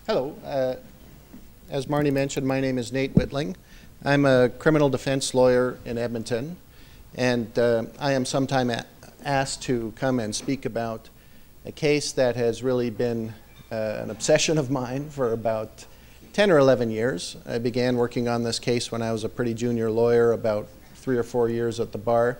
Hello. As Marnie mentioned, my name is Nate Whitling. I'm a criminal defense lawyer in Edmonton, and I am sometimes asked to come and speak about a case that has really been an obsession of mine for about 10 or 11 years. I began working on this case when I was a pretty junior lawyer, about 3 or 4 years at the bar,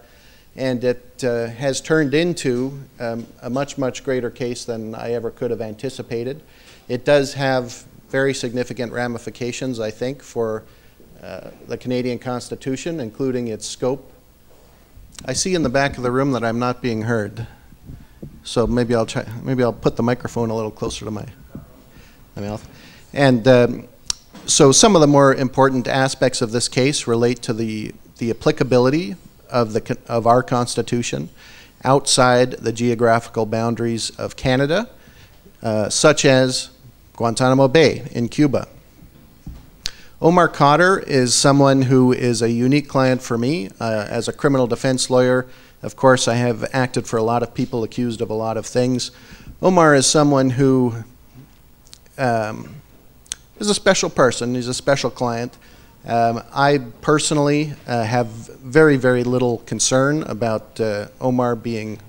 and it has turned into a much, much greater case than I ever could have anticipated. It does have very significant ramifications, I think, for the Canadian Constitution, including its scope. I see in the back of the room that I'm not being heard, so maybe I'll put the microphone a little closer to my mouth. And so some of the more important aspects of this case relate to the applicability of our Constitution outside the geographical boundaries of Canada, such as Guantanamo Bay in Cuba. Omar Khadr is someone who is a unique client for me. As a criminal defense lawyer, of course, I have acted for a lot of people accused of a lot of things. Omar is someone who is a special person. He's a special client. I personally have very, very little concern about Omar being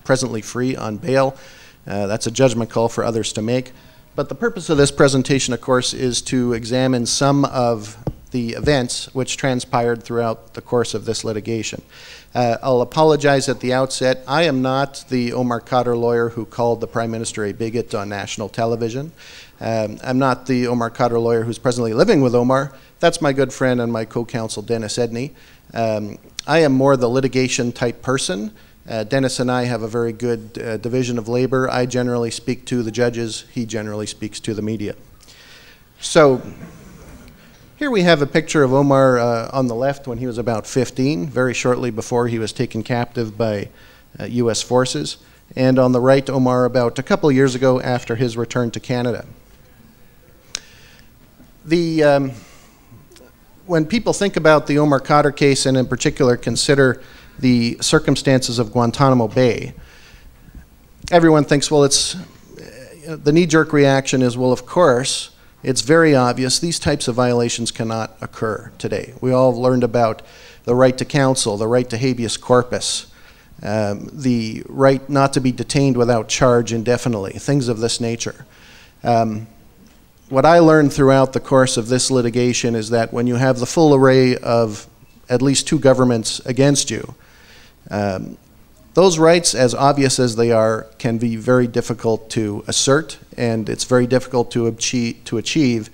presently free on bail. That's a judgment call for others to make. But the purpose of this presentation, of course, is to examine some of the events which transpired throughout the course of this litigation. I'll apologize at the outset. I am not the Omar Khadr lawyer who called the Prime Minister a bigot on national television. I'm not the Omar Khadr lawyer who's presently living with Omar. That's my good friend and my co-counsel, Dennis Edney. I am more the litigation type person. Dennis and I have a very good division of labor. I generally speak to the judges. He generally speaks to the media. So here we have a picture of Omar on the left when he was about 15, very shortly before he was taken captive by U.S. forces. And on the right, Omar about a couple years ago after his return to Canada. When people think about the Omar Khadr case, and in particular consider the circumstances of Guantanamo Bay, everyone thinks, well, the knee-jerk reaction is, well, of course, it's very obvious these types of violations cannot occur today. We all learned about the right to counsel, the right to habeas corpus, the right not to be detained without charge indefinitely, things of this nature. What I learned throughout the course of this litigation is that when you have the full array of at least two governments against you, those rights, as obvious as they are, can be very difficult to assert, and it's very difficult to achieve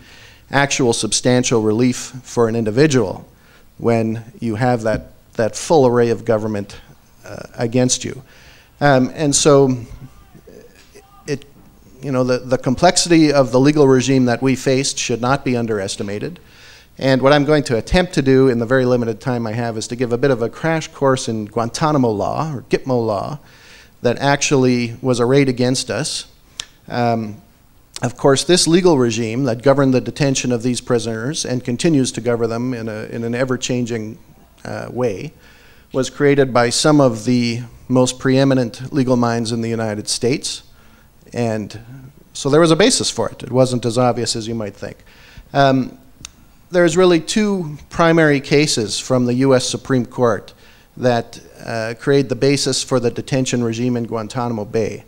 actual substantial relief for an individual when you have that full array of government against you. And so the complexity of the legal regime that we faced should not be underestimated. And what I'm going to attempt to do in the very limited time I have is to give a bit of a crash course in Guantanamo law, or Gitmo law, that actually was arrayed against us. Of course, this legal regime that governed the detention of these prisoners and continues to govern them in an ever-changing way was created by some of the most preeminent legal minds in the United States. And so there was a basis for it. It wasn't as obvious as you might think. There's really two primary cases from the U.S. Supreme Court that create the basis for the detention regime in Guantanamo Bay.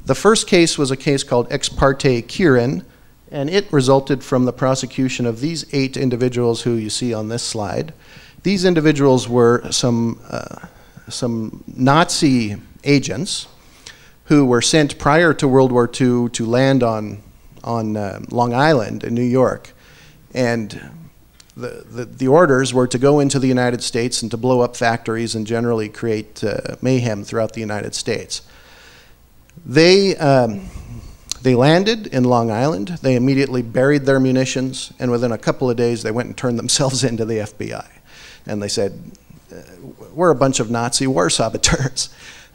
The first case was a case called Ex parte Currie, and it resulted from the prosecution of these 8 individuals who you see on this slide. These individuals were some Nazi agents who were sent prior to World War II to land on Long Island in New York. And the orders were to go into the United States and to blow up factories and generally create mayhem throughout the United States. They landed in Long Island. They immediately buried their munitions, and within a couple of days they went and turned themselves into the FBI. And they said, we're a bunch of Nazi war saboteurs.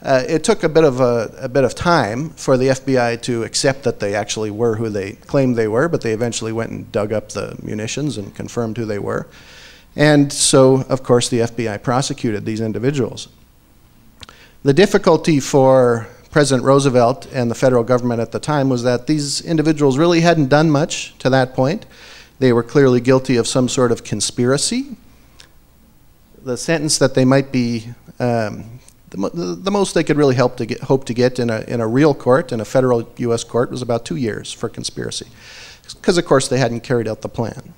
It took a bit of time for the FBI to accept that they actually were who they claimed they were, but they eventually went and dug up the munitions and confirmed who they were. And so, of course, the FBI prosecuted these individuals. The difficulty for President Roosevelt and the federal government at the time was that these individuals really hadn't done much to that point. They were clearly guilty of some sort of conspiracy. The sentence that they might be, the most they could really hope to get in a real court, in a federal U.S. court, was about 2 years for conspiracy, because of course they hadn't carried out the plan.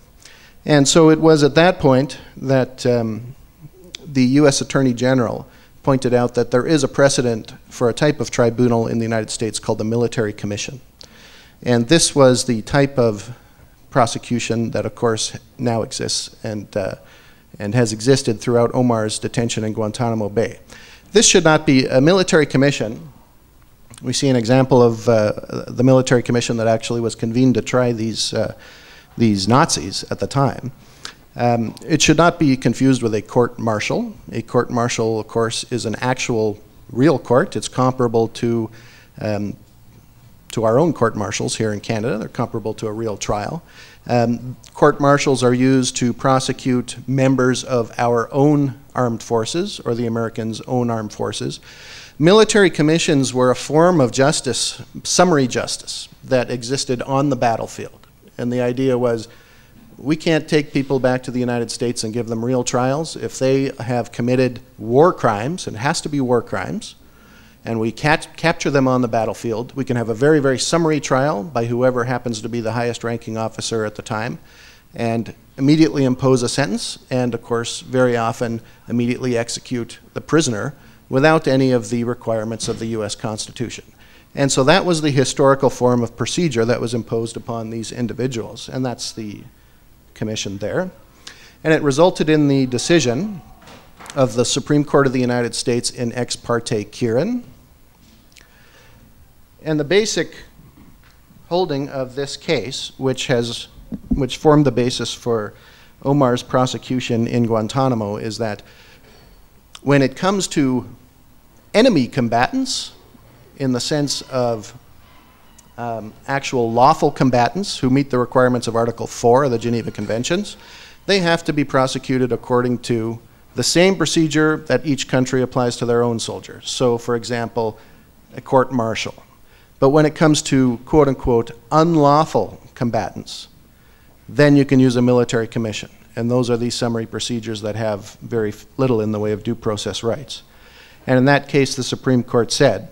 And so it was at that point that the U.S. Attorney General pointed out that there is a precedent for a type of tribunal in the United States called the Military Commission. And this was the type of prosecution that, of course, now exists and has existed throughout Omar's detention in Guantanamo Bay. This should not be a military commission. We see an example of the military commission that actually was convened to try these Nazis at the time. It should not be confused with a court-martial. A court-martial, of course, is an actual real court. It's comparable to our own court-martials here in Canada. They're comparable to a real trial. Court-martials are used to prosecute members of our own armed forces or the Americans' own armed forces. Military commissions were a form of justice, summary justice, that existed on the battlefield. And the idea was, we can't take people back to the United States and give them real trials. If they have committed war crimes, and it has to be war crimes, and we capture them on the battlefield, we can have a very, very summary trial by whoever happens to be the highest ranking officer at the time, and immediately impose a sentence, and of course, very often immediately execute the prisoner without any of the requirements of the US Constitution. And so that was the historical form of procedure that was imposed upon these individuals, and that's the commission there. And it resulted in the decision of the Supreme Court of the United States in Ex parte Currie. And the basic holding of this case, which formed the basis for Omar's prosecution in Guantanamo, is that when it comes to enemy combatants, in the sense of actual lawful combatants who meet the requirements of Article 4 of the Geneva Conventions, they have to be prosecuted according to the same procedure that each country applies to their own soldiers. So, for example, a court-martial. But when it comes to quote-unquote unlawful combatants, then you can use a military commission. And those are these summary procedures that have very little in the way of due process rights. And in that case, the Supreme Court said,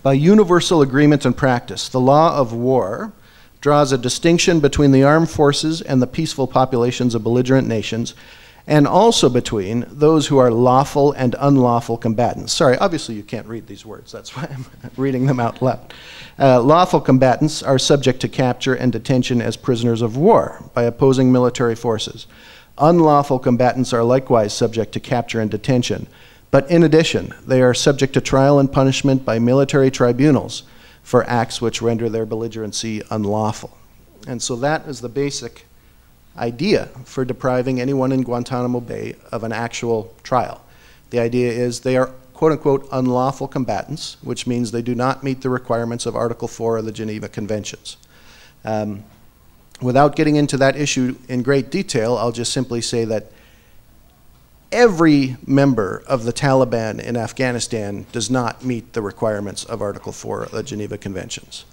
by universal agreement and practice, the law of war draws a distinction between the armed forces and the peaceful populations of belligerent nations, and also between those who are lawful and unlawful combatants. Sorry, obviously you can't read these words, that's why I'm reading them out loud. Lawful combatants are subject to capture and detention as prisoners of war by opposing military forces. Unlawful combatants are likewise subject to capture and detention, but in addition, they are subject to trial and punishment by military tribunals for acts which render their belligerency unlawful. And so that is the basic idea for depriving anyone in Guantanamo Bay of an actual trial. The idea is they are quote-unquote unlawful combatants, which means they do not meet the requirements of Article 4 of the Geneva Conventions. Without getting into that issue in great detail, I'll just simply say that every member of the Taliban in Afghanistan does not meet the requirements of Article 4 of the Geneva Conventions.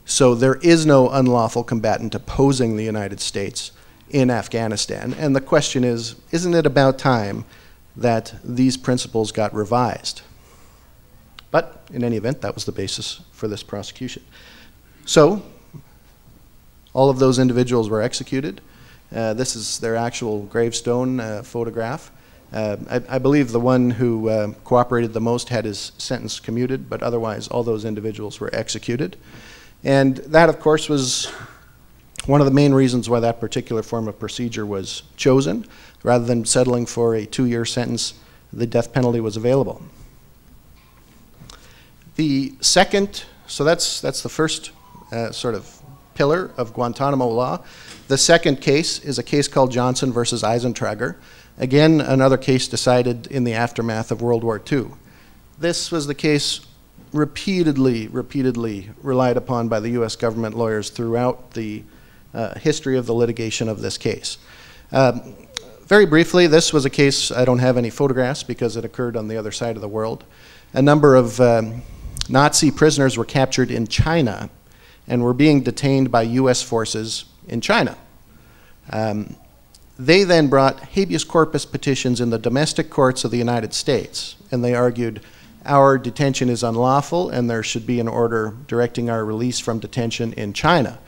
So there is no unlawful combatant opposing the United States in Afghanistan. And the question is, isn't it about time that these principles got revised? But in any event, that was the basis for this prosecution. So all of those individuals were executed. This is their actual gravestone photograph. I believe the one who cooperated the most had his sentence commuted, but otherwise all those individuals were executed. And that, of course, was one of the main reasons why that particular form of procedure was chosen. Rather than settling for a 2-year sentence, the death penalty was available. The second, so that's the first sort of pillar of Guantanamo law. The second case is a case called Johnson versus Eisentrager. Again, another case decided in the aftermath of World War II. This was the case repeatedly relied upon by the US government lawyers throughout the history of the litigation of this case. Very briefly, this was a case, I don't have any photographs because it occurred on the other side of the world. A number of Nazi prisoners were captured in China and were being detained by US forces in China. They then brought habeas corpus petitions in the domestic courts of the United States, and they argued our detention is unlawful and there should be an order directing our release from detention in China.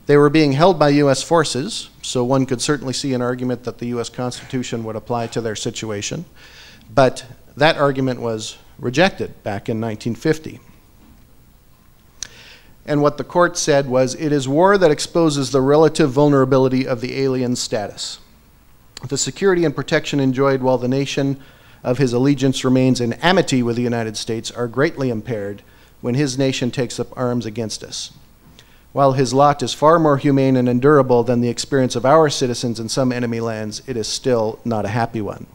They were being held by US forces, so one could certainly see an argument that the US Constitution would apply to their situation, but that argument was rejected back in 1950. And what the court said was, it is war that exposes the relative vulnerability of the alien's status. The security and protection enjoyed while the nation of his allegiance remains in amity with the United States are greatly impaired when his nation takes up arms against us. While his lot is far more humane and endurable than the experience of our citizens in some enemy lands, it is still not a happy one.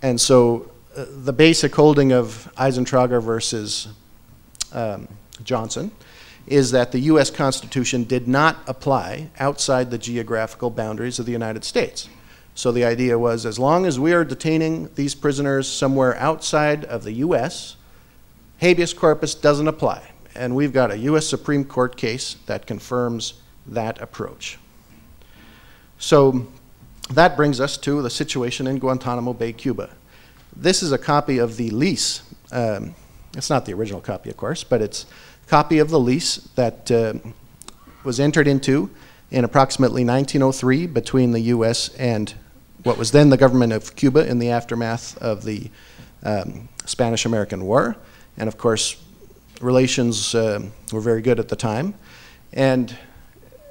And so the basic holding of Eisentrager versus Johnson is that the US Constitution did not apply outside the geographical boundaries of the United States. So the idea was, as long as we are detaining these prisoners somewhere outside of the US, habeas corpus doesn't apply. And we've got a US Supreme Court case that confirms that approach. So that brings us to the situation in Guantanamo Bay, Cuba. This is a copy of the lease. It's not the original copy, of course, but it's a copy of the lease that was entered into in approximately 1903 between the US and what was then the government of Cuba in the aftermath of the Spanish-American War. And of course, relations were very good at the time. And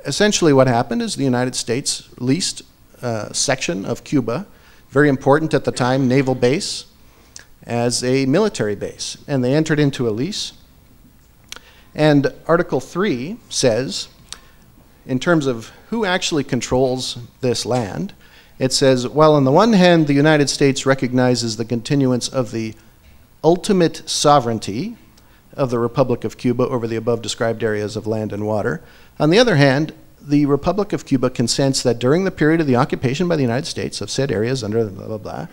essentially what happened is the United States leased a section of Cuba, very important at the time, naval base, as a military base. And they entered into a lease. And Article 3 says, in terms of who actually controls this land, it says, while on the one hand, the United States recognizes the continuance of the ultimate sovereignty of the Republic of Cuba over the above described areas of land and water, on the other hand, the Republic of Cuba consents that during the period of the occupation by the United States of said areas under the blah, blah, blah,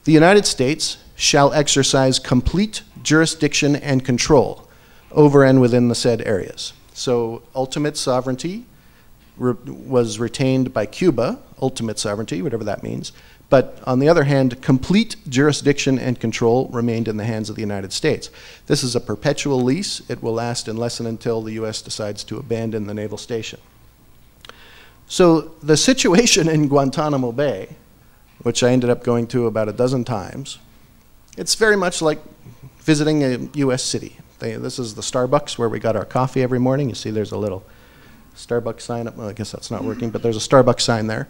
the United States shall exercise complete jurisdiction and control over and within the said areas. So ultimate sovereignty was retained by Cuba, ultimate sovereignty, whatever that means, but on the other hand, complete jurisdiction and control remained in the hands of the United States. This is a perpetual lease. It will last unless and until the US decides to abandon the naval station. So the situation in Guantanamo Bay, which I ended up going to about a dozen times, it's very much like visiting a US city. This is the Starbucks where we got our coffee every morning. You see there's a little Starbucks sign up. Well, I guess that's not working, but there's a Starbucks sign there.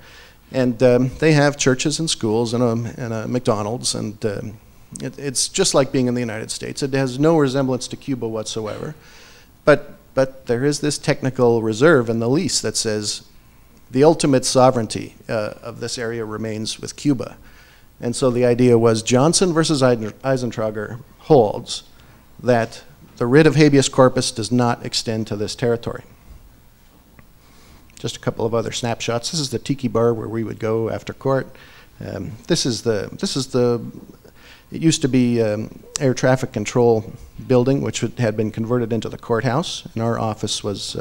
And they have churches and schools and a McDonald's, and it's just like being in the United States. It has no resemblance to Cuba whatsoever. But there is this technical reserve in the lease that says the ultimate sovereignty of this area remains with Cuba. And so the idea was Johnson versus Eisentrager holds that the writ of habeas corpus does not extend to this territory. Just a couple of other snapshots. This is the tiki bar where we would go after court. It used to be air traffic control building, which had been converted into the courthouse, and our office was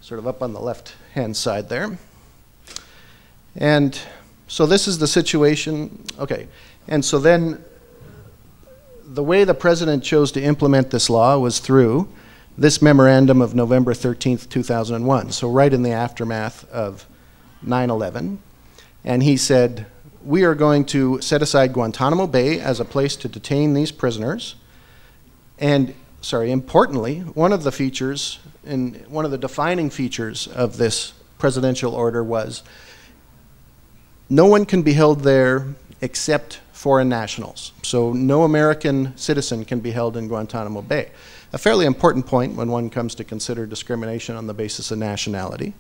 sort of up on the left-hand side there. And so this is the situation. Okay, and so then the way the president chose to implement this law was through this memorandum of November 13th, 2001, so right in the aftermath of 9/11. And he said, we are going to set aside Guantanamo Bay as a place to detain these prisoners. And, importantly, one of the features, and one of the defining features of this presidential order was no one can be held there except foreign nationals. So no American citizen can be held in Guantanamo Bay. A fairly important point when one comes to consider discrimination on the basis of nationality.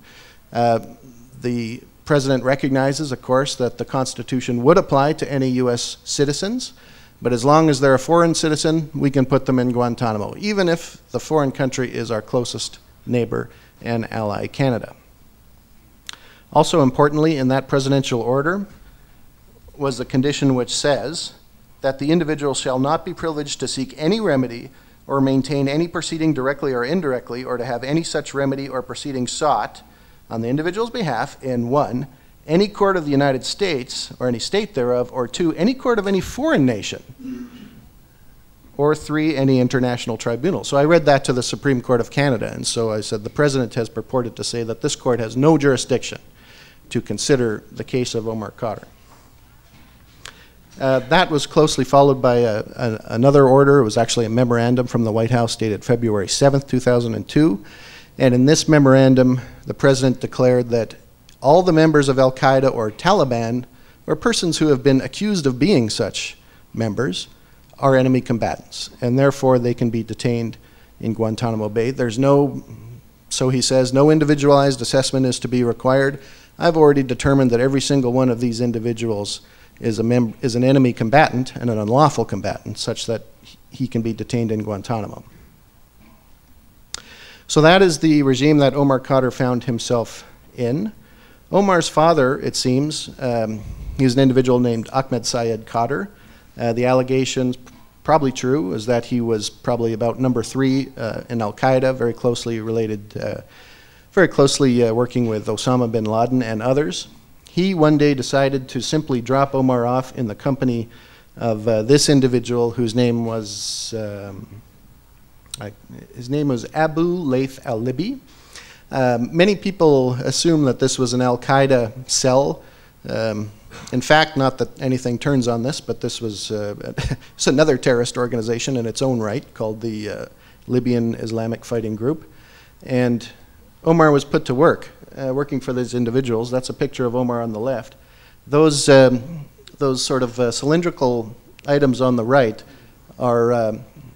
The president recognizes, of course, that the Constitution would apply to any US citizens, but as long as they're a foreign citizen, we can put them in Guantanamo, even if the foreign country is our closest neighbor and ally, Canada. Also importantly, in that presidential order was the condition which says that the individual shall not be privileged to seek any remedy or maintain any proceeding directly or indirectly, or to have any such remedy or proceeding sought on the individual's behalf in 1, any court of the United States, or any state thereof, or 2, any court of any foreign nation, or 3, any international tribunal. So I read that to the Supreme Court of Canada, and so I said the President has purported to say that this court has no jurisdiction to consider the case of Omar Khadr. That was closely followed by another order. It was actually a memorandum from the White House dated February 7th, 2002. And in this memorandum, the President declared that all the members of Al-Qaeda or Taliban, or persons who have been accused of being such members, are enemy combatants, and therefore they can be detained in Guantanamo Bay. There's no, so he says, no individualized assessment is to be required. I've already determined that every single one of these individuals is an enemy combatant and an unlawful combatant, such that he can be detained in Guantanamo. So that is the regime that Omar Khadr found himself in. Omar's father, it seems, he was an individual named Ahmed Syed Khadr. The allegations, probably true, is that he was probably about number 3 in Al-Qaeda, very closely related, very closely working with Osama bin Laden and others. He one day decided to simply drop Omar off in the company of this individual whose name was, Abu Laith al-Libi. Many people assume that this was an Al-Qaeda cell. In fact, not that anything turns on this, but this was it's another terrorist organization in its own right called the Libyan Islamic Fighting Group. And Omar was put to work, working for these individuals. That's a picture of Omar on the left. Those sort of cylindrical items on the right are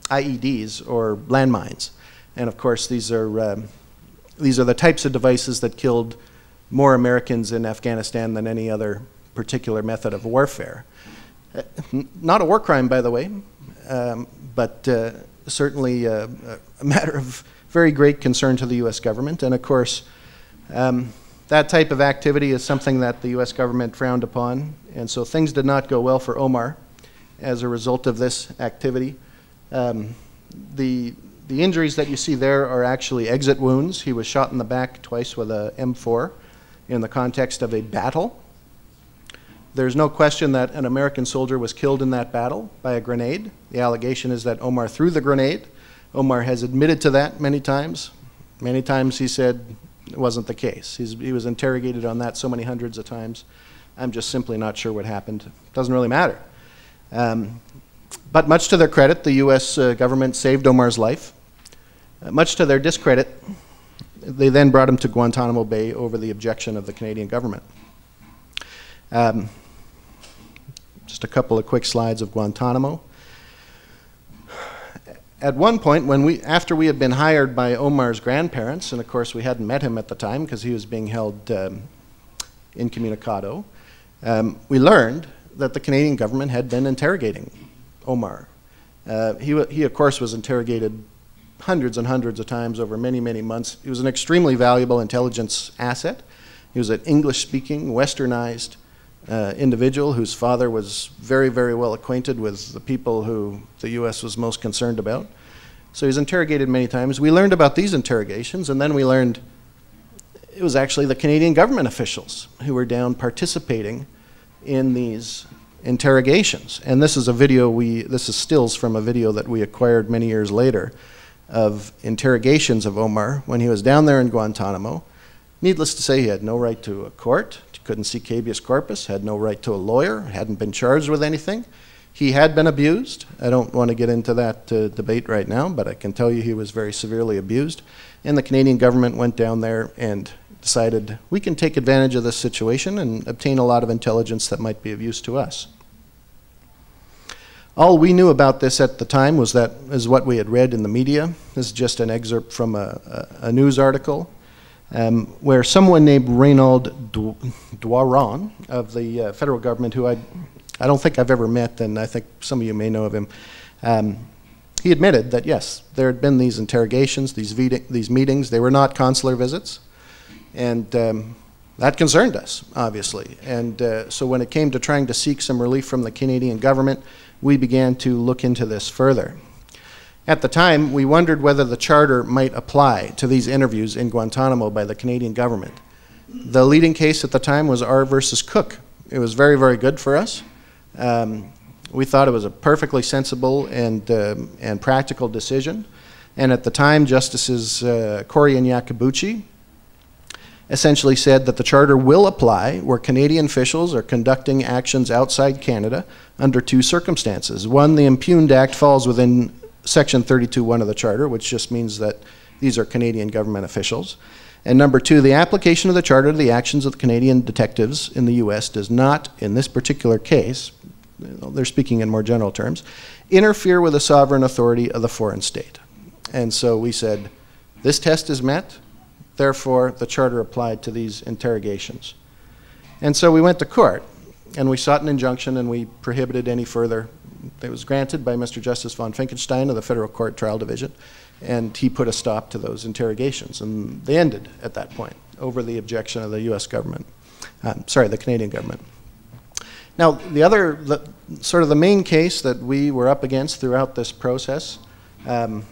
IEDs, or landmines. And of course, these are the types of devices that killed more Americans in Afghanistan than any other particular method of warfare. Not a war crime, by the way, but certainly a matter of very great concern to the U.S. government. And of course, that type of activity is something that the U.S. government frowned upon. And so things did not go well for Omar as a result of this activity. The injuries that you see there are actually exit wounds. He was shot in the back twice with a M4 in the context of a battle. There's no question that an American soldier was killed in that battle by a grenade. The allegation is that Omar threw the grenade. Omar has admitted to that many times. Many times he said it wasn't the case. He was interrogated on that so many hundreds of times. I'm just simply not sure what happened. It doesn't really matter. But much to their credit, the U.S. government saved Omar's life. Much to their discredit, they then brought him to Guantanamo Bay over the objection of the Canadian government. Just a couple of quick slides of Guantanamo. At one point, after we had been hired by Omar's grandparents, and of course we hadn't met him at the time because he was being held incommunicado, we learned that the Canadian government had been interrogating Omar. He of course was interrogated hundreds and hundreds of times over many, many months. He was an extremely valuable intelligence asset. He was an English-speaking, westernized individual whose father was very, very well acquainted with the people who the U.S. was most concerned about. So he was interrogated many times. We learned about these interrogations, and then we learned it was actually the Canadian government officials who were down participating in these interrogations. And this is a video this is stills from a video that we acquired many years later of interrogations of Omar when he was down there in Guantanamo. Needless to say, he had no right to a court, couldn't seek habeas corpus, had no right to a lawyer, hadn't been charged with anything. He had been abused. I don't want to get into that debate right now, but I can tell you he was very severely abused. And the Canadian government went down there and decided we can take advantage of this situation and obtain a lot of intelligence that might be of use to us. All we knew about this at the time was what we had read in the media. This is just an excerpt from a news article where someone named Reynaud Douaron of the federal government, who I don't think I've ever met, and I think some of you may know of him, he admitted that yes, there had been these interrogations, these meetings. They were not consular visits, and that concerned us, obviously. And so when it came to trying to seek some relief from the Canadian government, we began to look into this further. At the time, we wondered whether the charter might apply to these interviews in Guantanamo by the Canadian government. The leading case at the time was R versus Cook. It was very, very good for us. We thought it was a perfectly sensible and practical decision. And at the time, Justices Currie and Yakabuchi essentially said that the charter will apply where Canadian officials are conducting actions outside Canada under two circumstances. One, the impugned act falls within Section 32(1) of the charter, which just means that these are Canadian government officials. And number two, the application of the charter to the actions of the Canadian detectives in the US does not, in this particular case, they're speaking in more general terms, interfere with the sovereign authority of the foreign state. And so we said, this test is met, therefore the charter applied to these interrogations. And so we went to court, and we sought an injunction, and we prohibited any further. It was granted by Mr. Justice von Finkenstein of the Federal Court Trial Division, and he put a stop to those interrogations, and they ended at that point over the objection of the US government, the Canadian government. Now, sort of the main case that we were up against throughout this process, and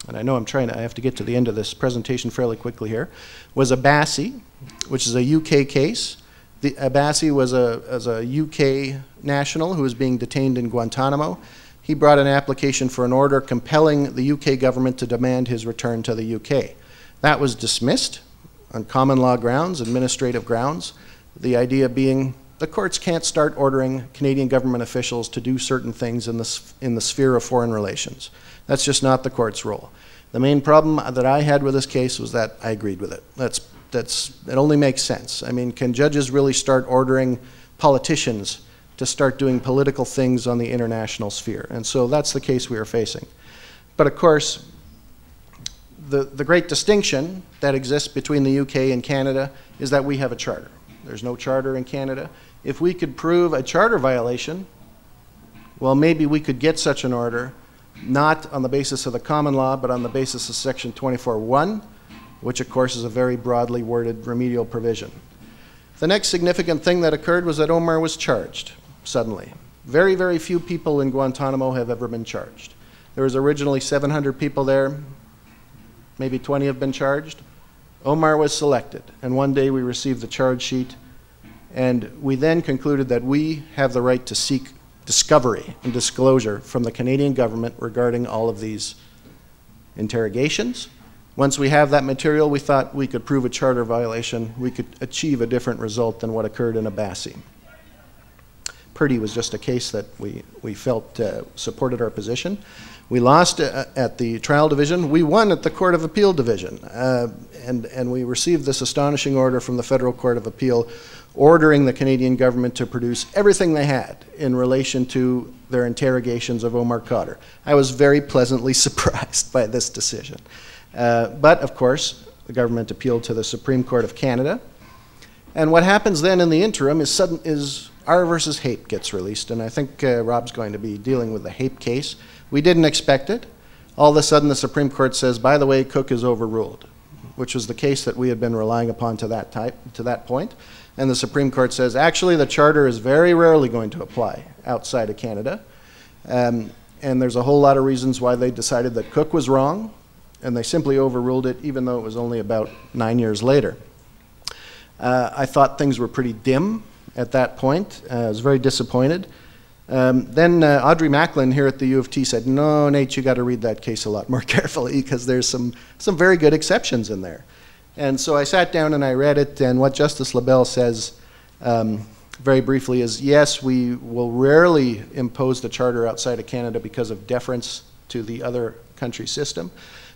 I know I have to get to the end of this presentation fairly quickly here, was Abbasi, which is a UK case. Abbasi was a UK national who was being detained in Guantanamo. He brought an application for an order compelling the UK government to demand his return to the UK. That was dismissed on common law grounds, administrative grounds, the idea being the courts can't start ordering Canadian government officials to do certain things in the sphere of foreign relations. That's just not the court's role. The main problem that I had with this case was that I agreed with it. It only makes sense. I mean, can judges really start ordering politicians to start doing political things on the international sphere? And so that's the case we are facing. But of course, the great distinction that exists between the UK and Canada is that we have a charter. There's no charter in Canada. If we could prove a charter violation, well, maybe we could get such an order, not on the basis of the common law, but on the basis of Section 24(1), which of course is a very broadly worded remedial provision. The next significant thing that occurred was that Omar was charged suddenly. Very, very few people in Guantanamo have ever been charged. There was originally 700 people there, maybe 20 have been charged. Omar was selected, and one day we received the charge sheet, and we then concluded that we have the right to seek discovery and disclosure from the Canadian government regarding all of these interrogations. Once we have that material, we thought we could prove a charter violation. We could achieve a different result than what occurred in Abbasi. Purdy was just a case that we felt supported our position. We lost at the trial division. We won at the Court of Appeal division. And we received this astonishing order from the Federal Court of Appeal ordering the Canadian government to produce everything they had in relation to their interrogations of Omar Khadr. I was very pleasantly surprised by this decision. But of course, the government appealed to the Supreme Court of Canada. And what happens then in the interim is R versus Hape gets released, and I think Rob's going to be dealing with the Hape case. We didn't expect it. All of a sudden the Supreme Court says, by the way, Cook is overruled, which was the case that we had been relying upon to that point. And the Supreme Court says, actually the charter is very rarely going to apply outside of Canada. And there's a whole lot of reasons why they decided that Cook was wrong, and they simply overruled it even though it was only about 9 years later. I thought things were pretty dim at that point. I was very disappointed. Then Audrey Macklin here at the U of T said, no, Nate, you got to read that case a lot more carefully because there's some very good exceptions in there. And so I sat down and I read it, and what Justice LaBelle says very briefly is, yes, we will rarely impose the charter outside of Canada because of deference to the other country system,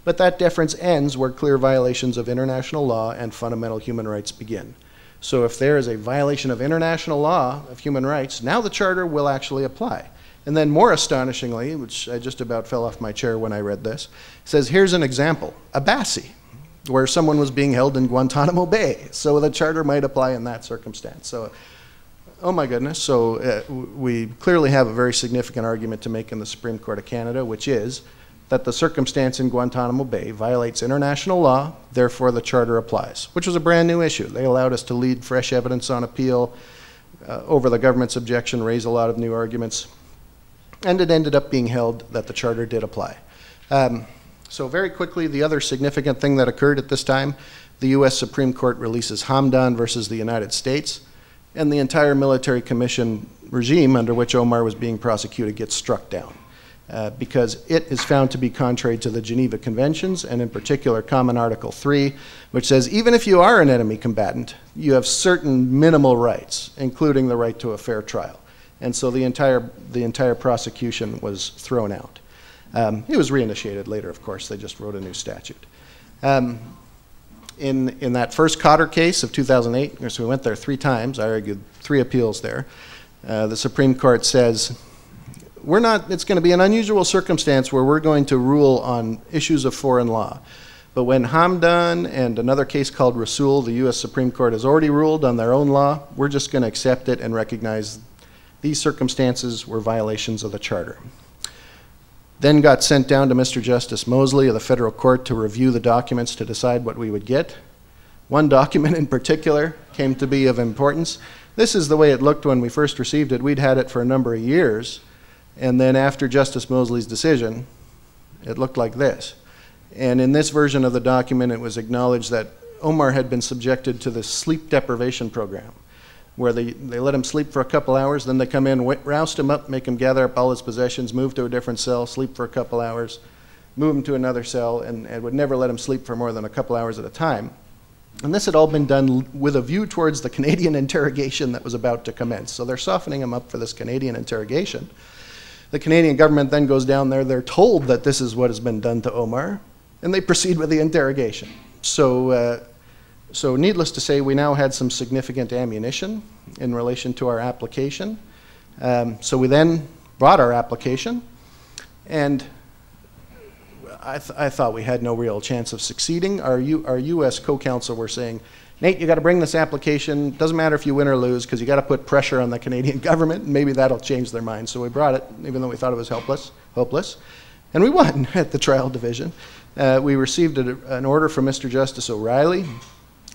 but that deference ends where clear violations of international law and fundamental human rights begin. So if there is a violation of international law of human rights, now the charter will actually apply. And then more astonishingly, which I just about fell off my chair when I read this, says here's an example, Abbasi, where someone was being held in Guantanamo Bay. So the charter might apply in that circumstance. So, oh my goodness, so we clearly have a very significant argument to make in the Supreme Court of Canada, which is that the circumstance in Guantanamo Bay violates international law, therefore the charter applies, which was a brand new issue. They allowed us to lead fresh evidence on appeal over the government's objection, raise a lot of new arguments. And it ended up being held that the charter did apply. So very quickly, the other significant thing that occurred at this time, the US Supreme Court releases Hamdan versus the United States, and the entire military commission regime under which Omar was being prosecuted gets struck down. Because it is found to be contrary to the Geneva Conventions, and in particular Common Article 3, which says even if you are an enemy combatant, you have certain minimal rights, including the right to a fair trial. And so the entire prosecution was thrown out. It was reinitiated later, of course. They just wrote a new statute. In that first Khadr case of 2008, so we went there 3 times. I argued 3 appeals there. The Supreme Court says, it's going to be an unusual circumstance where we're going to rule on issues of foreign law. But when Hamdan and another case called Rasul, the US Supreme Court has already ruled on their own law, we're just going to accept it and recognize these circumstances were violations of the Charter. Then got sent down to Mr. Justice Mosley of the federal court to review the documents to decide what we would get. One document in particular came to be of importance. This is the way it looked when we first received it. We'd had it for a number of years. And then after Justice Mosley's decision, it looked like this. And in this version of the document, it was acknowledged that Omar had been subjected to this sleep deprivation program, where they let him sleep for a couple hours, then they come in, roust him up, make him gather up all his possessions, move to a different cell, sleep for a couple hours, move him to another cell, and would never let him sleep for more than a couple hours at a time. And this had all been done with a view towards the Canadian interrogation that was about to commence. So they're softening him up for this Canadian interrogation. The Canadian government then goes down there, they're told that this is what has been done to Omar, and they proceed with the interrogation. So needless to say, we now had some significant ammunition in relation to our application. So we then brought our application, and I thought we had no real chance of succeeding. Our US co-counsel were saying, Nate, you got to bring this application. Doesn't matter if you win or lose, because you got to put pressure on the Canadian government, and maybe that'll change their mind. So we brought it, even though we thought it was hopeless. And we won at the trial division. We received an order from Mr. Justice O'Reilly.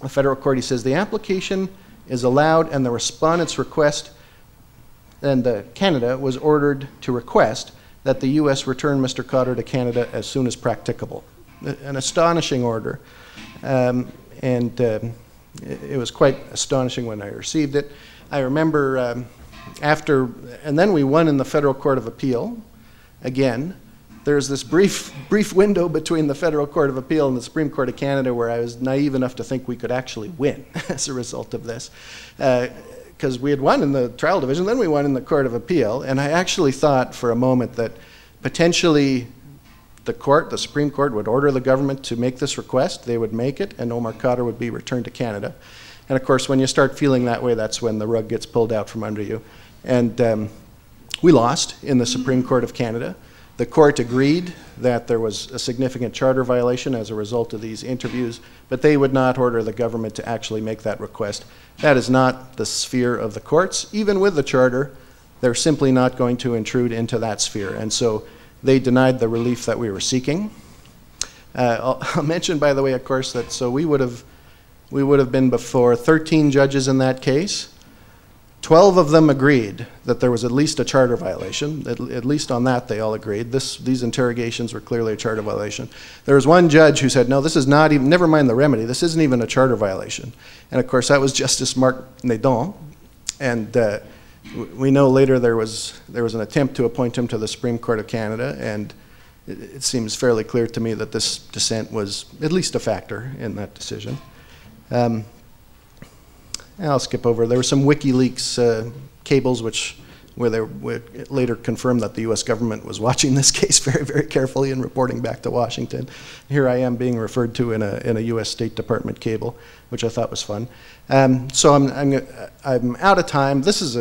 The federal court, he says, the application is allowed, and the respondent's request, and Canada was ordered to request that the US return Mr. Khadr to Canada as soon as practicable. An astonishing order. It was quite astonishing when I received it. I remember and then we won in the Federal Court of Appeal. Again, there's this brief window between the Federal Court of Appeal and the Supreme Court of Canada where I was naive enough to think we could actually win as a result of this. Because we had won in the trial division, then we won in the Court of Appeal, and I actually thought for a moment that potentially the Supreme Court would order the government to make this request, they would make it, and Omar Khadr would be returned to Canada. And of course, when you start feeling that way, that's when the rug gets pulled out from under you. And we lost in the Supreme Court of Canada. The court agreed that there was a significant charter violation as a result of these interviews, but they would not order the government to actually make that request. That is not the sphere of the courts. Even with the charter, they're simply not going to intrude into that sphere. And so they denied the relief that we were seeking. I'll mention, by the way, of course, that so we would have been before 13 judges in that case. 12 of them agreed that there was at least a charter violation. At least on that, they all agreed. These interrogations were clearly a charter violation. There was one judge who said, no, this is not even, never mind the remedy, this isn't even a charter violation. And of course, that was Justice Marc Nadon. And we know later there was an attempt to appoint him to the Supreme Court of Canada, and it seems fairly clear to me that this dissent was at least a factor in that decision. I'll skip over. There were some WikiLeaks cables where they later confirmed that the US government was watching this case very, very carefully and reporting back to Washington. Here I am being referred to in a US State Department cable, which I thought was fun. So I'm out of time. This is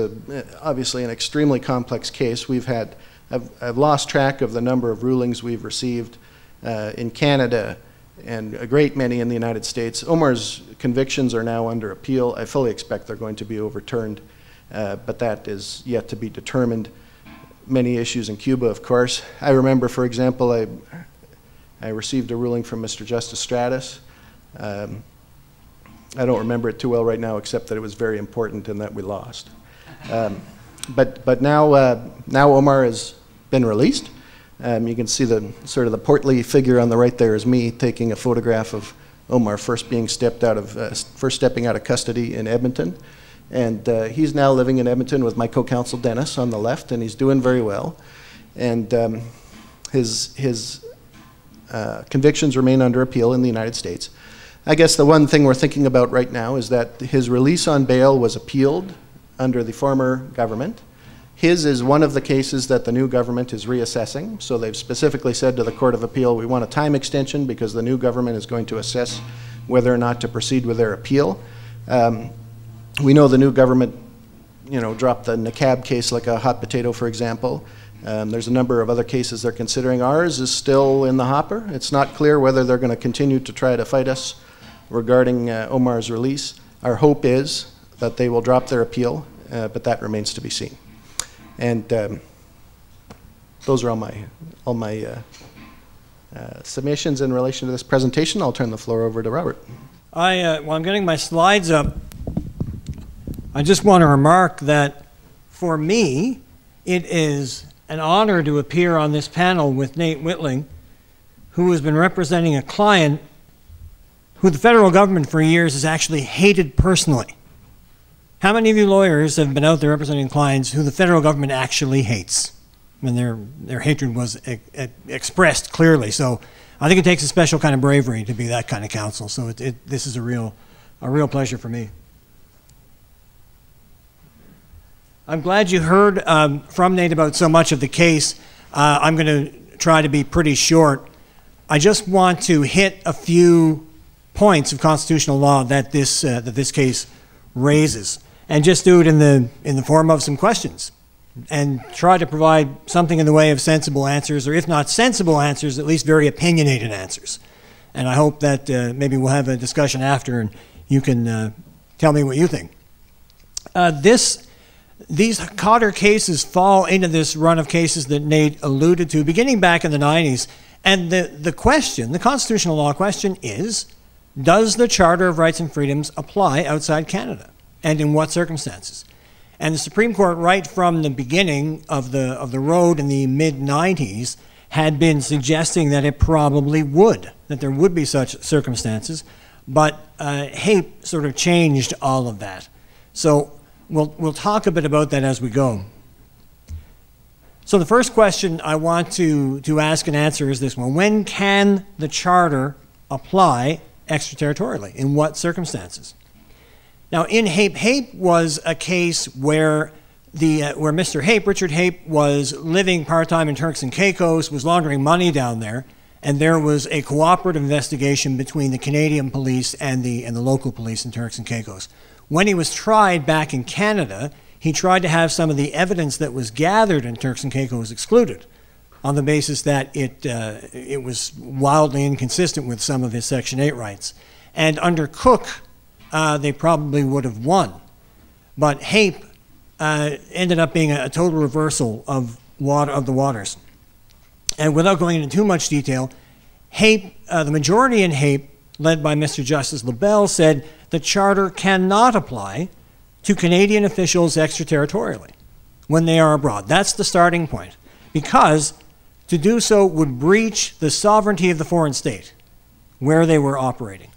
obviously an extremely complex case. I've lost track of the number of rulings we've received in Canada and a great many in the United States. Omar's convictions are now under appeal. I fully expect they're going to be overturned, but that is yet to be determined. Many issues in Cuba, of course. I remember, for example, I received a ruling from Mr. Justice Stratus. I don't remember it too well right now, except that it was very important and that we lost. But now Omar is been released. You can see the sort of the portly figure on the right there is me taking a photograph of Omar first stepping out of custody in Edmonton. And he's now living in Edmonton with my co-counsel Dennis on the left, and he's doing very well. And his convictions remain under appeal in the United States. I guess the one thing we're thinking about right now is that his release on bail was appealed under the former government. His is one of the cases that the new government is reassessing. So they've specifically said to the Court of Appeal, we want a time extension because the new government is going to assess whether or not to proceed with their appeal. We know the new government, dropped the Niqab case like a hot potato, for example. There's a number of other cases they're considering. Ours is still in the hopper. It's not clear whether they're going to continue to try to fight us regarding Omar's release. Our hope is that they will drop their appeal, but that remains to be seen. And those are all my submissions in relation to this presentation. I'll turn the floor over to Robert. While I'm getting my slides up, I just want to remark that for me, it is an honor to appear on this panel with Nate Whitling, who has been representing a client who the federal government for years has actually hated personally. How many of you lawyers have been out there representing clients who the federal government actually hates? I mean, their hatred was expressed clearly. So I think it takes a special kind of bravery to be that kind of counsel. So this is a real pleasure for me. I'm glad you heard from Nate about so much of the case. I'm going to try to be pretty short. I just want to hit a few points of constitutional law that this case raises, and just do it in the form of some questions, and try to provide something in the way of sensible answers, or if not sensible answers, at least very opinionated answers. And I hope that maybe we'll have a discussion after, and you can tell me what you think. These Khadr cases fall into this run of cases that Nate alluded to, beginning back in the 90s. And the question, the constitutional law question is, does the Charter of Rights and Freedoms apply outside Canada? And in what circumstances? And the Supreme Court, right from the beginning of the road in the mid-90s, had been suggesting that it probably would, that there would be such circumstances. But HAPE sort of changed all of that. So we'll talk a bit about that as we go. So the first question I want to ask and answer is this one. When can the Charter apply extraterritorially? In what circumstances? Now, in HAPE, HAPE was a case where Mr. HAPE, Richard HAPE, was living part-time in Turks and Caicos, was laundering money down there, and there was a cooperative investigation between the Canadian police and the local police in Turks and Caicos. When he was tried back in Canada, he tried to have some of the evidence that was gathered in Turks and Caicos excluded, on the basis that it was wildly inconsistent with some of his Section 8 rights. And under Cook, they probably would have won. But HAPE ended up being a total reversal of the waters. And without going into too much detail, HAPE, the majority in HAPE, led by Mr. Justice LaBelle, said the Charter cannot apply to Canadian officials extraterritorially when they are abroad. That's the starting point, because to do so would breach the sovereignty of the foreign state where they were operating,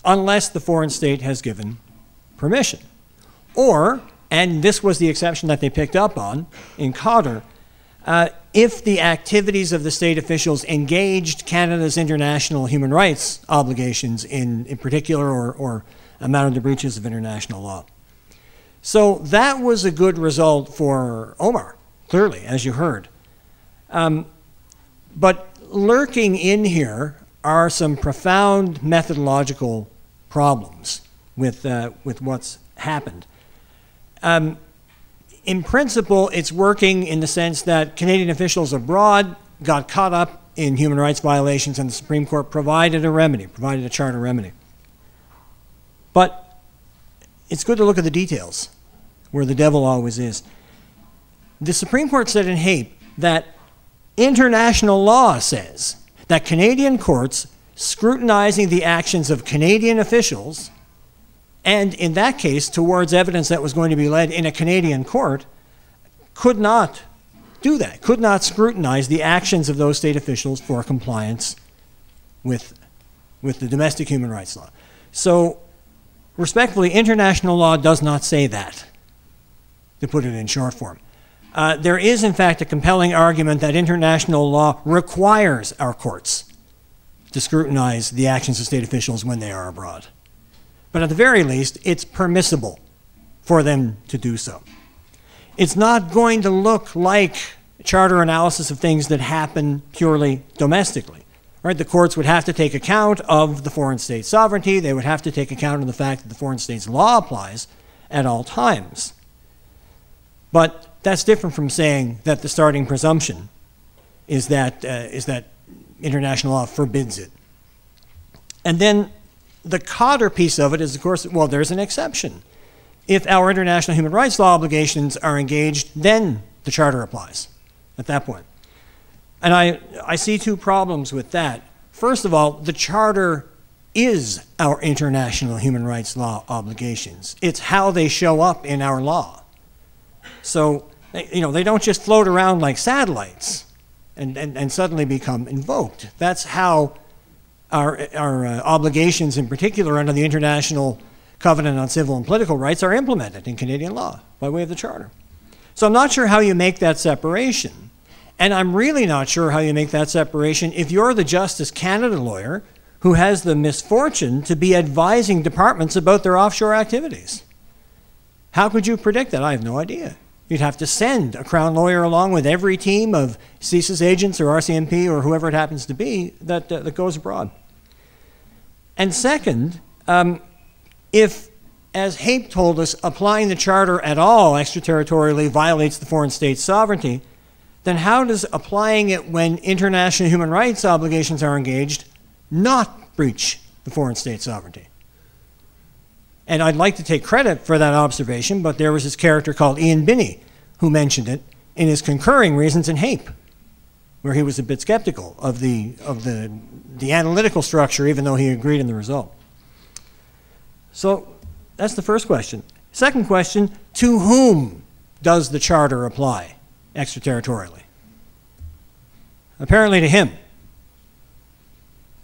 unless the foreign state has given permission. Or, and this was the exception that they picked up on in Khadr, if the activities of the state officials engaged Canada's international human rights obligations in particular, or amounted to breaches of international law. So that was a good result for Omar, clearly, as you heard. But lurking in here are some profound methodological problems with what's happened. In principle, it's working in the sense that Canadian officials abroad got caught up in human rights violations, and the Supreme Court provided a remedy, provided a Charter remedy. But it's good to look at the details, where the devil always is. The Supreme Court said in HAPE that international law says that Canadian courts scrutinizing the actions of Canadian officials, and in that case, towards evidence that was going to be led in a Canadian court, could not do that, could not scrutinize the actions of those state officials for compliance with the domestic human rights law. So, respectfully, international law does not say that, to put it in short form. There is, in fact, a compelling argument that international law requires our courts to scrutinize the actions of state officials when they are abroad. But at the very least, it's permissible for them to do so. It's not going to look like charter analysis of things that happen purely domestically. Right? The courts would have to take account of the foreign state's sovereignty. They would have to take account of the fact that the foreign state's law applies at all times. But that's different from saying that the starting presumption is that international law forbids it. And then the Khadr piece of it is, of course, well, there's an exception. If our international human rights law obligations are engaged, then the charter applies at that point. And I see two problems with that. First of all, the charter is our international human rights law obligations. It's how they show up in our law. So, you know, they don't just float around like satellites and suddenly become invoked. That's how our obligations, in particular under the International Covenant on Civil and Political Rights, are implemented in Canadian law by way of the charter. So I'm not sure how you make that separation. And I'm really not sure how you make that separation if you're the Justice Canada lawyer who has the misfortune to be advising departments about their offshore activities. How could you predict that? I have no idea. You'd have to send a Crown lawyer along with every team of CSIS agents or RCMP or whoever it happens to be that goes abroad. And second, if, as Hape told us, applying the charter at all extraterritorially violates the foreign state's sovereignty, then how does applying it when international human rights obligations are engaged not breach the foreign state's sovereignty? And I'd like to take credit for that observation, but there was this character called Ian Binney who mentioned it in his concurring reasons in Hape, where he was a bit skeptical of the analytical structure, even though he agreed in the result. So that's the first question. Second question, to whom does the charter apply extraterritorially? Apparently to him.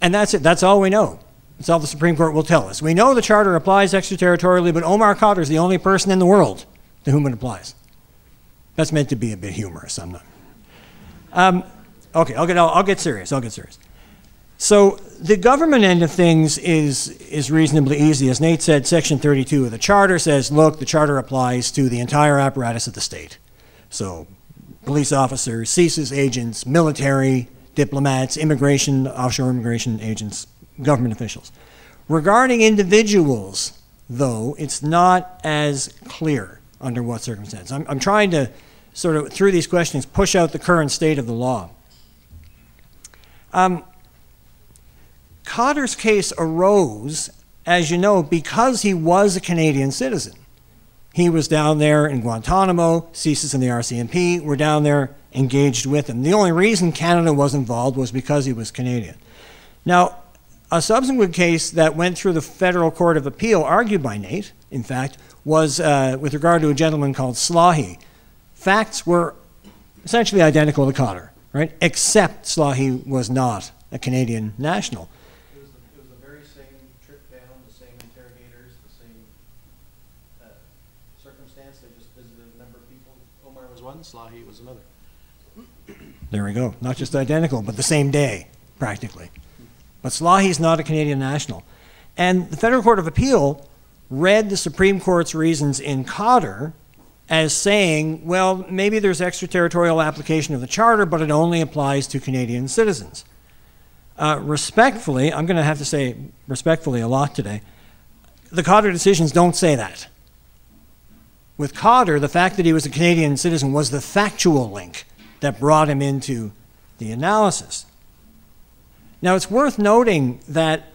And that's it. That's all we know. That's all the Supreme Court will tell us. We know the charter applies extraterritorially, but Omar Khadr is the only person in the world to whom it applies. That's meant to be a bit humorous. I'm not. Okay, I'll get serious. I'll get serious. So the government end of things is reasonably easy. As Nate said, Section 32 of the Charter says, look, the Charter applies to the entire apparatus of the state. So police officers, CSIS agents, military, diplomats, immigration, offshore immigration agents, government officials. Regarding individuals, though, it's not as clear under what circumstance. I'm trying to sort of, through these questions, push out the current state of the law. Khadr's case arose, as you know, because he was a Canadian citizen. He was down there in Guantanamo, CSIS and the RCMP were down there engaged with him. The only reason Canada was involved was because he was Canadian. Now, a subsequent case that went through the Federal Court of Appeal, argued by Nate, in fact, was with regard to a gentleman called Slahi. Facts were essentially identical to Khadr, right? Except Slahi was not a Canadian national. It was the very same trip down, the same interrogators, the same circumstance. They just visited a number of people. Omar was one, Slahi was another. There we go. Not just identical, but the same day, practically. But Slahi's not a Canadian national. And the Federal Court of Appeal read the Supreme Court's reasons in Khadr as saying, well, maybe there's extraterritorial application of the Charter, but it only applies to Canadian citizens. Respectfully, I'm going to have to say respectfully a lot today, the Khadr decisions don't say that. With Khadr, the fact that he was a Canadian citizen was the factual link that brought him into the analysis. Now, it's worth noting that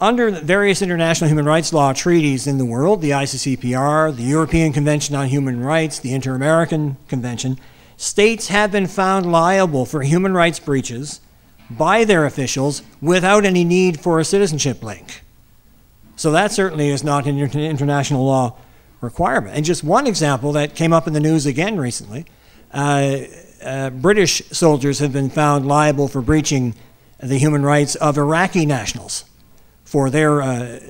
under various international human rights law treaties in the world, the ICCPR, the European Convention on Human Rights, the Inter-American Convention, states have been found liable for human rights breaches by their officials without any need for a citizenship link. So that certainly is not an international law requirement. And just one example that came up in the news again recently, British soldiers have been found liable for breaching the human rights of Iraqi nationals for their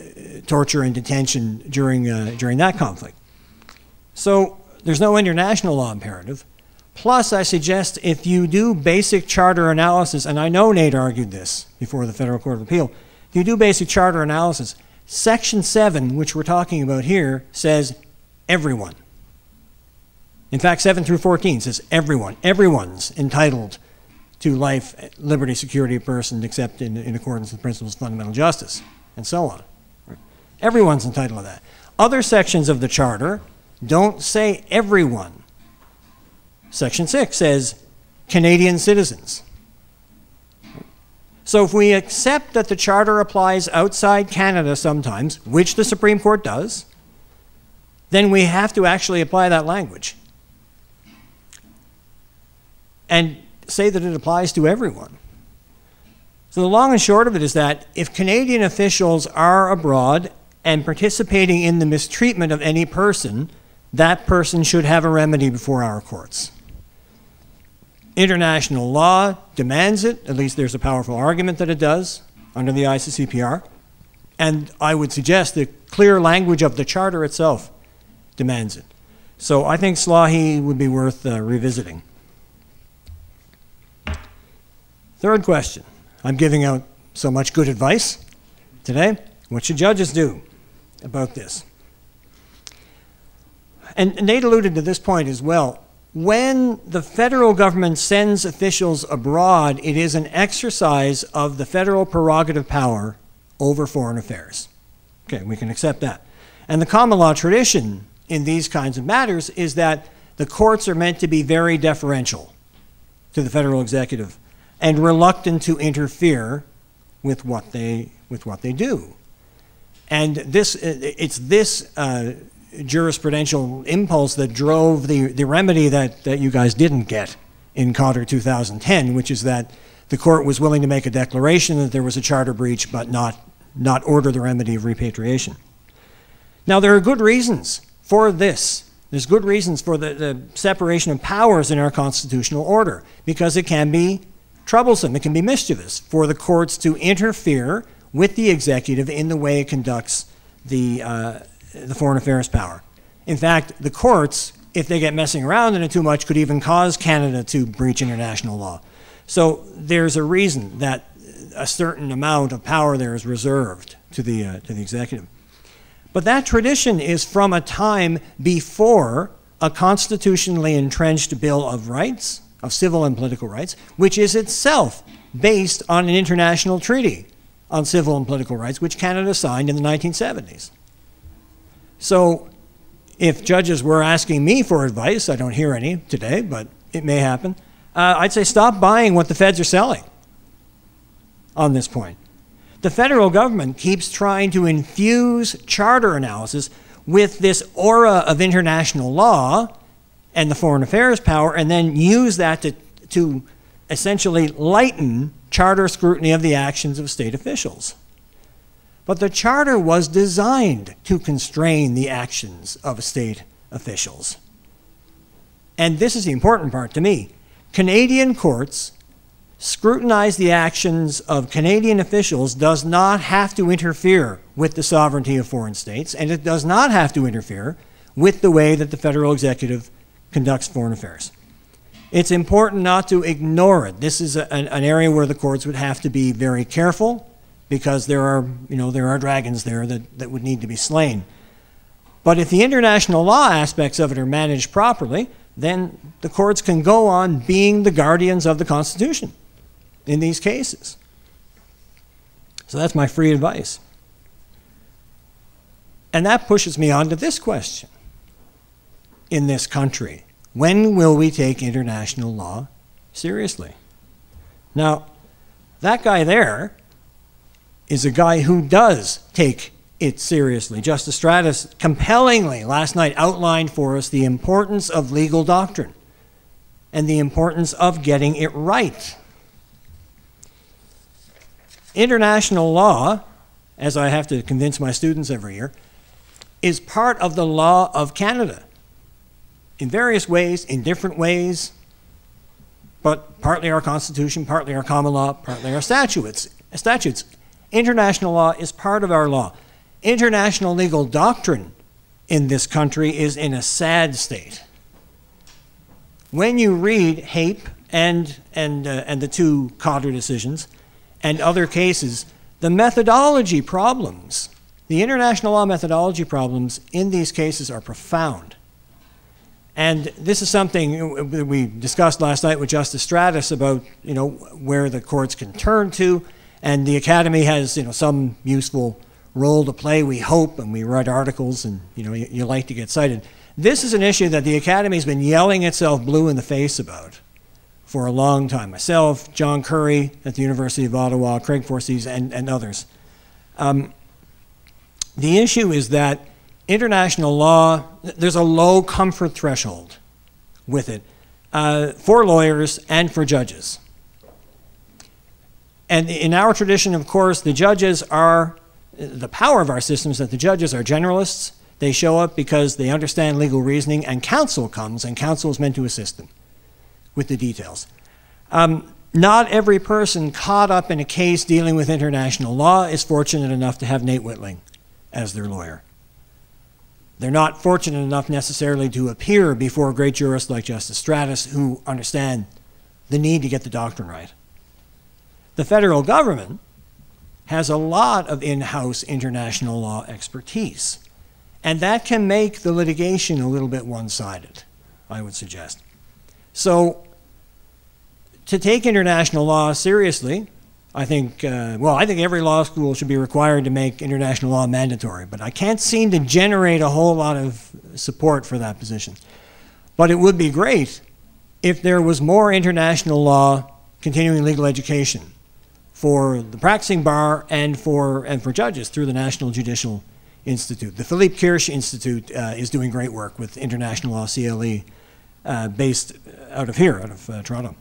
torture and detention during that conflict. So there's no international law imperative. Plus, I suggest if you do basic charter analysis, and I know Nate argued this before the Federal Court of Appeal, if you do basic charter analysis, Section 7, which we're talking about here, says everyone. In fact, 7 through 14 says everyone. Everyone's entitled to life, liberty, security of person, except in accordance with principles of fundamental justice, and so on. Everyone's entitled to that. Other sections of the Charter don't say everyone. Section 6 says Canadian citizens. So if we accept that the Charter applies outside Canada sometimes, which the Supreme Court does, then we have to actually apply that language and say that it applies to everyone. So the long and short of it is that if Canadian officials are abroad and participating in the mistreatment of any person, that person should have a remedy before our courts. International law demands it, at least there's a powerful argument that it does under the ICCPR, and I would suggest the clear language of the Charter itself demands it. So I think Slahi would be worth revisiting. Third question. I'm giving out so much good advice today. What should judges do about this? And Nate alluded to this point as well. When the federal government sends officials abroad, it is an exercise of the federal prerogative power over foreign affairs. Okay, we can accept that. And the common law tradition in these kinds of matters is that the courts are meant to be very deferential to the federal executive and reluctant to interfere with what they do. And it's this jurisprudential impulse that drove the remedy that you guys didn't get in Khadr 2010, which is that the court was willing to make a declaration that there was a charter breach, but not order the remedy of repatriation. Now, there are good reasons for this. There's good reasons for the separation of powers in our constitutional order, because it can be troublesome, it can be mischievous for the courts to interfere with the executive in the way it conducts the foreign affairs power. In fact, the courts, if they get messing around in it too much, could even cause Canada to breach international law. So there's a reason that a certain amount of power there is reserved to the executive. But that tradition is from a time before a constitutionally entrenched Bill of Rights, of civil and political rights, which is itself based on an international treaty on civil and political rights, which Canada signed in the 1970s. So if judges were asking me for advice, I don't hear any today, but it may happen, I'd say stop buying what the feds are selling on this point. The federal government keeps trying to infuse charter analysis with this aura of international law and the foreign affairs power, and then use that to essentially lighten charter scrutiny of the actions of state officials. But the charter was designed to constrain the actions of state officials. And this is the important part to me. Canadian courts scrutinize the actions of Canadian officials does not have to interfere with the sovereignty of foreign states, and it does not have to interfere with the way that the federal executive conducts foreign affairs. It's important not to ignore it. This is an area where the courts would have to be very careful, because there are dragons there that would need to be slain. But if the international law aspects of it are managed properly, then the courts can go on being the guardians of the Constitution in these cases. So that's my free advice. And that pushes me on to this question. In this country, when will we take international law seriously? Now, that guy there is a guy who does take it seriously. Justice Stratus compellingly last night outlined for us the importance of legal doctrine and the importance of getting it right. International law, as I have to convince my students every year, is part of the law of Canada in various ways, in different ways. but partly our Constitution, partly our common law, partly our statutes. International law is part of our law. International legal doctrine in this country is in a sad state. When you read Hape and the two Khadr decisions and other cases, the methodology problems, the international law methodology problems in these cases are profound. And this is something we discussed last night with Justice Stratis about, where the courts can turn to, and the Academy has, some useful role to play, we hope, and we write articles, and, you like to get cited. This is an issue that the Academy's been yelling itself blue in the face about for a long time. Myself, John Currie at the University of Ottawa, Craig Forsees, and others. The issue is that international law, there's a low comfort threshold with it for lawyers and for judges. And in our tradition, of course, the judges are, the power of our system is that the judges are generalists. They show up because they understand legal reasoning, and counsel comes, and counsel is meant to assist them with the details. Not every person caught up in a case dealing with international law is fortunate enough to have Nate Whitling as their lawyer. They're not fortunate enough necessarily to appear before great jurists like Justice Stratis who understand the need to get the doctrine right. The federal government has a lot of in-house international law expertise, and that can make the litigation a little bit one-sided, I would suggest. So to take international law seriously, I think every law school should be required to make international law mandatory, but I can't seem to generate a whole lot of support for that position. But it would be great if there was more international law continuing legal education for the practicing bar and for judges through the National Judicial Institute. The Philippe Kirsch Institute is doing great work with international law CLE based out of here, out of Toronto.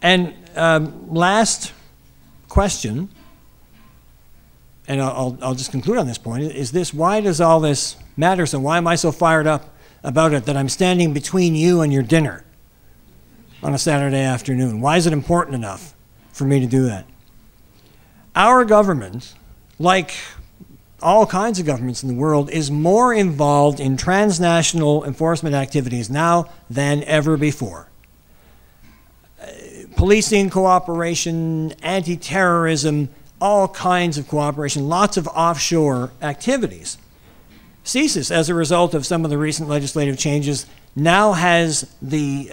And last question, and I'll just conclude on this point, is this: why does all this matter? So why am I so fired up about it that I'm standing between you and your dinner on a Saturday afternoon? Why is it important enough for me to do that? Our government, like all kinds of governments in the world, is more involved in transnational enforcement activities now than ever before. Policing cooperation, anti-terrorism, all kinds of cooperation, lots of offshore activities. CSIS, as a result of some of the recent legislative changes, now has the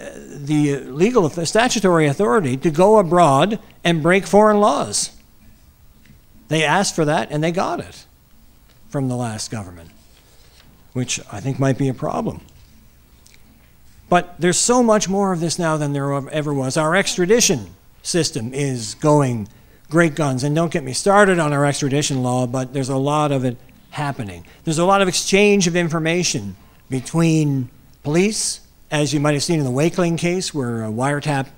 statutory authority to go abroad and break foreign laws. They asked for that, and they got it from the last government, which I think might be a problem. But there's so much more of this now than there ever was. Our extradition system is going great guns. And don't get me started on our extradition law, but there's a lot of it happening. There's a lot of exchange of information between police, as you might have seen in the Whitling case, where wiretap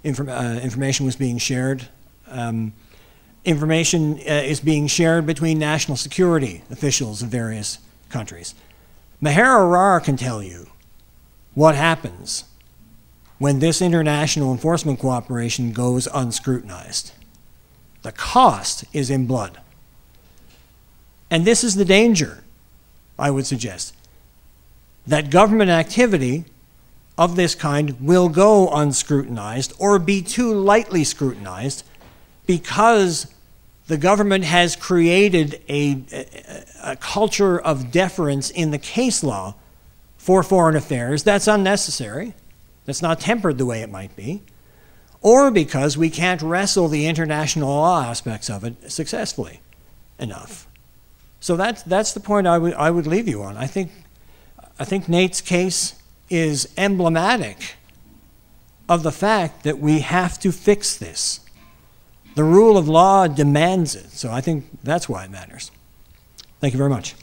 information was being shared. Information is being shared between national security officials of various countries. Meher Arar can tell you what happens when this international enforcement cooperation goes unscrutinized. The cost is in blood. And this is the danger, I would suggest, that government activity of this kind will go unscrutinized or be too lightly scrutinized because the government has created a culture of deference in the case law for foreign affairs that's unnecessary, that's not tempered the way it might be, or because we can't wrestle the international law aspects of it successfully enough. So that's the point I would leave you on. I think Nate's case is emblematic of the fact that we have to fix this. The rule of law demands it, so I think that's why it matters. Thank you very much.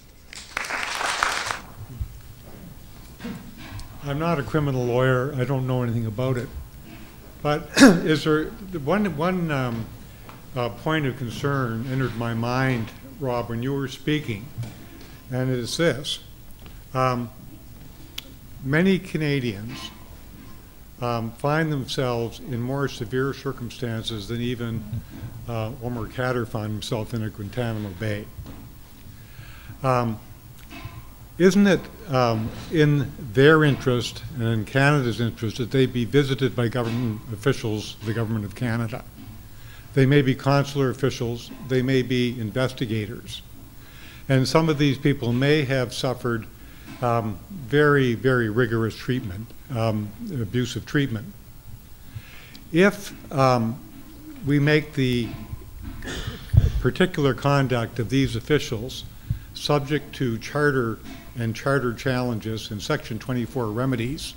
I'm not a criminal lawyer. I don't know anything about it. But is there one point of concern entered my mind, Rob, when you were speaking, and it is this. Many Canadians find themselves in more severe circumstances than even Omar Khadr found himself in at Guantanamo Bay. Isn't it in their interest and in Canada's interest that they be visited by government officials, the government of Canada? They may be consular officials, they may be investigators. And some of these people may have suffered very, very rigorous treatment, abusive treatment. If we make the particular conduct of these officials subject to charter and charter challenges and Section 24 remedies,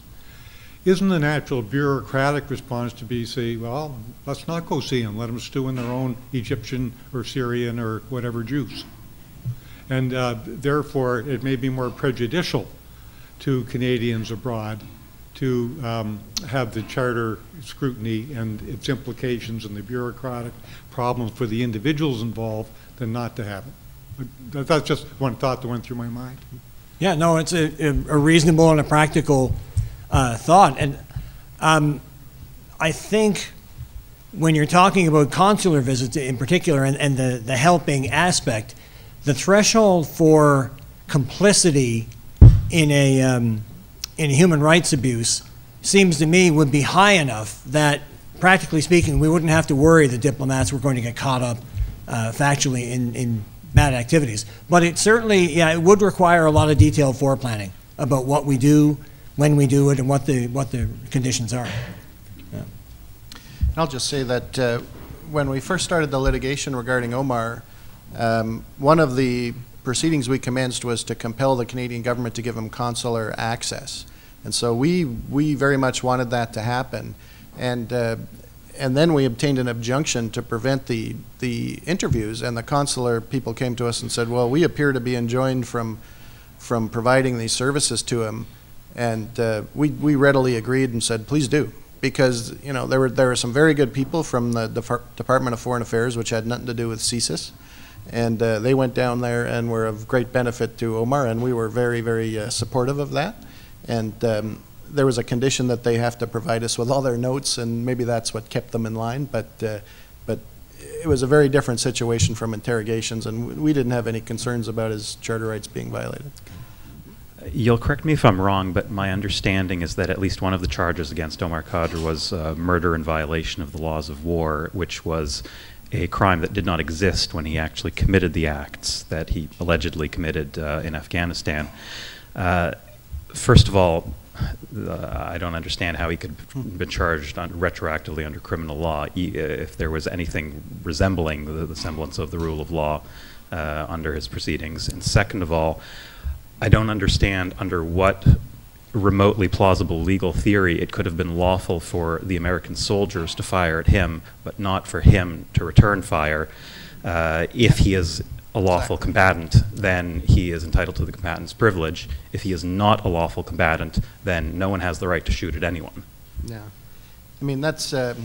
isn't the natural bureaucratic response to be, say, well, let's not go see them, let them stew in their own Egyptian or Syrian or whatever juice? And therefore, it may be more prejudicial to Canadians abroad to have the charter scrutiny and its implications and the bureaucratic problems for the individuals involved than not to have it. That's just one thought that went through my mind. Yeah, no, it's a reasonable and a practical thought. And I think when you're talking about consular visits in particular and the helping aspect, the threshold for complicity in a human rights abuse seems to me would be high enough that, practically speaking, we wouldn't have to worry that diplomats were going to get caught up factually in bad activities. But it certainly, yeah, it would require a lot of detailed foreplanning about what we do, when we do it, and what the conditions are. Yeah. I'll just say that when we first started the litigation regarding Omar, one of the proceedings we commenced was to compel the Canadian government to give him consular access. And so we very much wanted that to happen. And then we obtained an injunction to prevent the interviews, and the consular people came to us and said, well, we appear to be enjoined from providing these services to him. And we readily agreed and said, please do. Because, you know, there were some very good people from the Department of Foreign Affairs, which had nothing to do with CSIS. And they went down there and were of great benefit to Omar, and we were very, very supportive of that. And there was a condition that they have to provide us with all their notes, and maybe that's what kept them in line. But it was a very different situation from interrogations, and we didn't have any concerns about his charter rights being violated. You'll correct me if I'm wrong, but my understanding is that at least one of the charges against Omar Khadr was murder in violation of the laws of war, which was a crime that did not exist when he actually committed the acts that he allegedly committed in Afghanistan. First of all, I don't understand how he could have been charged retroactively under criminal law if there was anything resembling the semblance of the rule of law under his proceedings. And second of all, I don't understand under what remotely plausible legal theory it could have been lawful for the American soldiers to fire at him, but not for him to return fire. If he is a lawful combatant, then he is entitled to the combatant's privilege. If he is not a lawful combatant, then no one has the right to shoot at anyone. Yeah. I mean, that's, it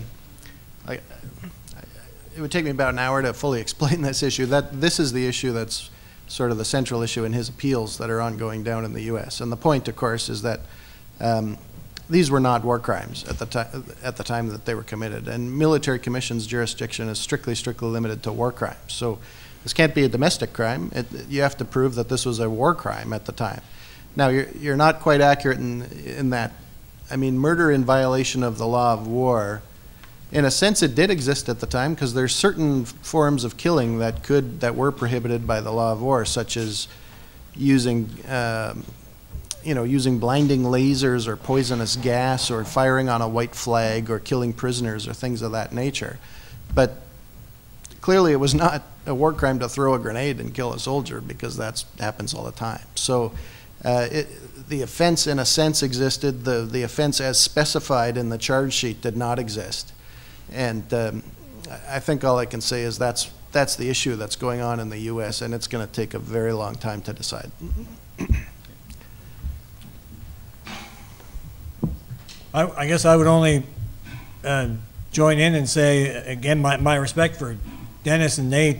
would take me about an hour to fully explain this issue. This is the issue that's sort of the central issue in his appeals that are ongoing down in the U.S. And the point, of course, is that these were not war crimes at the time that they were committed. And military commission's jurisdiction is strictly limited to war crimes. So this can't be a domestic crime. You have to prove that this was a war crime at the time. Now, you're not quite accurate in that. I mean, murder in violation of the law of war, in a sense, it did exist at the time, because there's certain forms of killing that were prohibited by the law of war, such as using using blinding lasers or poisonous gas or firing on a white flag or killing prisoners or things of that nature. But clearly, it was not a war crime to throw a grenade and kill a soldier, because that happens all the time. So the offense, in a sense, existed. The offense as specified in the charge sheet did not exist. And I think all I can say is that's the issue that's going on in the U.S., and it's going to take a very long time to decide. I guess I would only join in and say, again, my respect for Dennis and Nate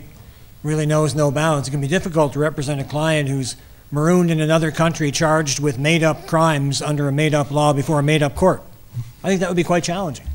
really knows no bounds. It can be difficult to represent a client who's marooned in another country charged with made-up crimes under a made-up law before a made-up court. I think that would be quite challenging.